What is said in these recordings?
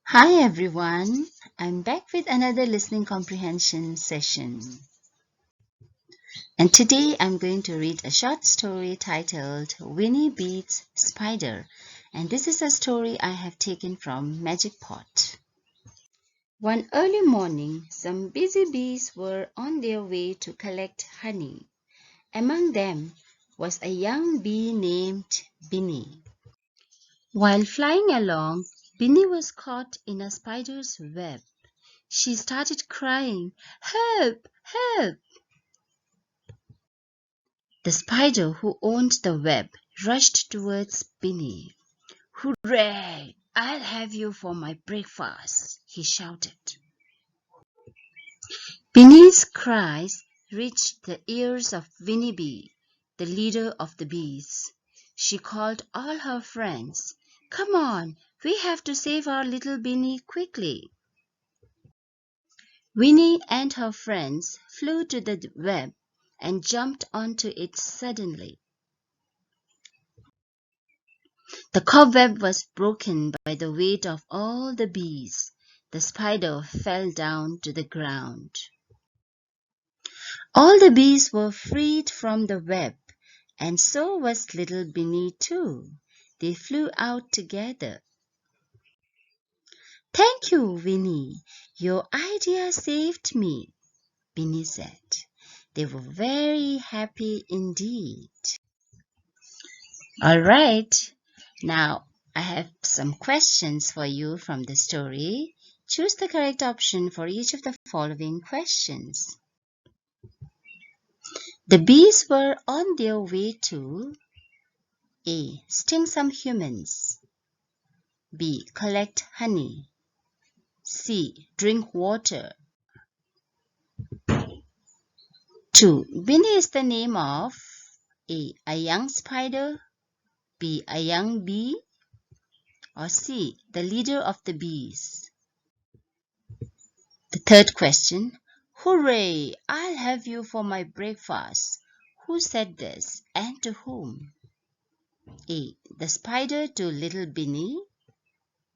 Hi everyone, I'm back with another listening comprehension session. And today I'm going to read a short story titled Winnie Beats Spider. And this is a story I have taken from Magic Pot. One early morning, some busy bees were on their way to collect honey. Among them was a young bee named Binnie. While flying along, Binnie was caught in a spider's web. She started crying, "Help! Help!" The spider who owned the web rushed towards Binnie. "Hurrah! I'll have you for my breakfast," he shouted. Binnie's cries reached the ears of Winnie Bee, the leader of the bees. She called all her friends. "Come on, we have to save our little Binnie quickly." Winnie and her friends flew to the web and jumped onto it suddenly. The cobweb was broken by the weight of all the bees. The spider fell down to the ground. All the bees were freed from the web, and so was little Binnie too. They flew out together. "Thank you, Winnie. Your idea saved me," Binnie said. They were very happy indeed. All right, now I have some questions for you from the story. Choose the correct option for each of the following questions. The bees were on their way to A. Sting some humans. B. Collect honey. C. Drink water. 2. Binnie is the name of A young spider, B. A young bee, or C. The leader of the bees. The third question. Hooray! I'll have you for my breakfast. Who said this and to whom? A. The spider to little Binnie.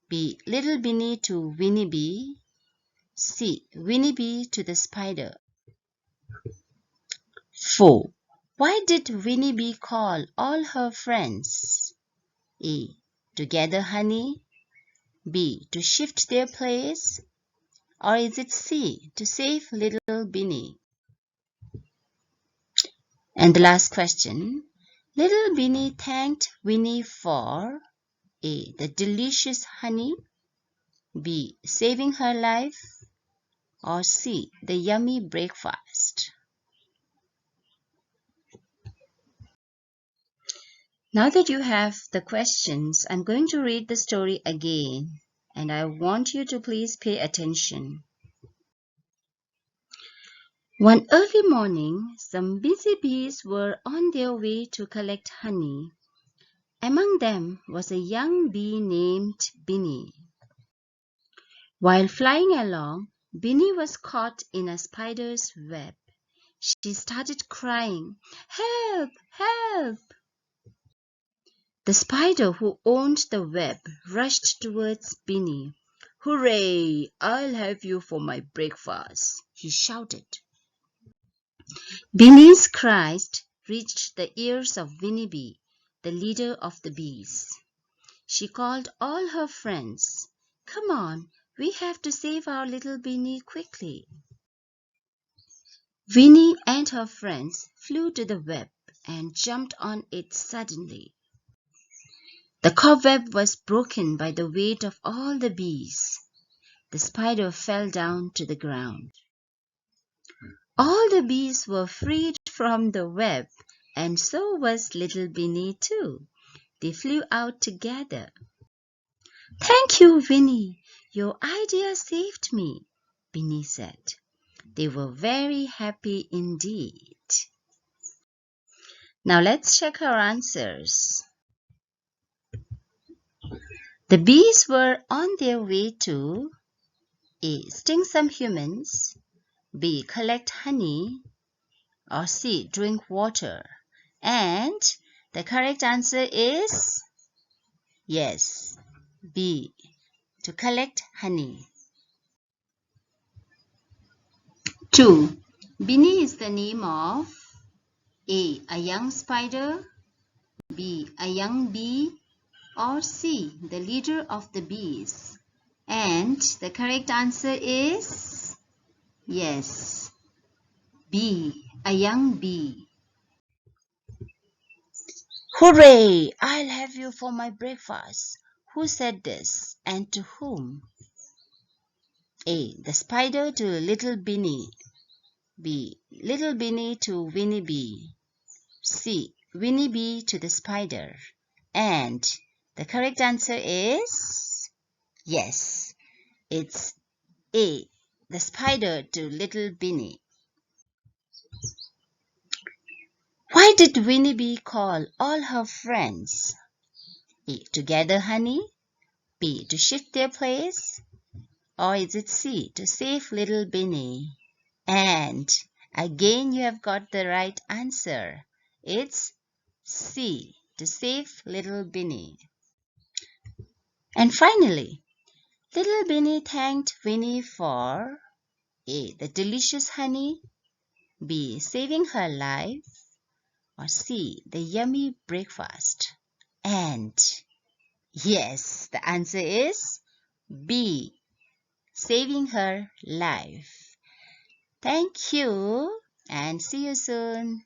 B. Little Binnie to Winnie Bee. C. Winnie Bee to the spider. 4. Why did Winnie Bee call all her friends? A. To gather honey. B. To shift their place. Or is it C. To save little Binnie? And the last question. Little Binnie thanked Winnie for A. The delicious honey, B. Saving her life, or C. The yummy breakfast. Now that you have the questions, I'm going to read the story again, and I want you to please pay attention. One early morning, some busy bees were on their way to collect honey. Among them was a young bee named Binnie. While flying along, Binnie was caught in a spider's web. She started crying, "Help! Help!" The spider who owned the web rushed towards Binnie. "Hooray! I'll have you for my breakfast," he shouted. Binnie's cries reached the ears of Winnie Bee, the leader of the bees. She called all her friends. "Come on, we have to save our little Binnie quickly." Winnie and her friends flew to the web and jumped on it suddenly. The cobweb was broken by the weight of all the bees. The spider fell down to the ground. All the bees were freed from the web, and so was little Binnie too. They flew out together. "Thank you, Winnie. Your idea saved me," Binnie said. They were very happy indeed. Now let's check our answers. The bees were on their way to A. Sting some humans, B. Collect honey, or C. Drink water. And the correct answer is yes, B. to collect honey. 2. Binnie is the name of A young spider, B, a young bee, or C, the leader of the bees? And the correct answer is yes, B, a young bee. Hooray! I'll have you for my breakfast. Who said this and to whom? A, the spider to little Binnie. B, little Binnie to Winnie Bee. C, Winnie Bee to the spider. And the correct answer is yes, it's A, the spider to little Binnie. Why did Winnie Bee call all her friends? A, to gather honey. B, to shift their place. Or is it C, to save little Binnie? And again you have got the right answer. It's C, to save little Binnie. And finally, little Binnie thanked Winnie for A, the delicious honey, B, saving her life, or C, the yummy breakfast. And yes, the answer is B, saving her life. Thank you and see you soon.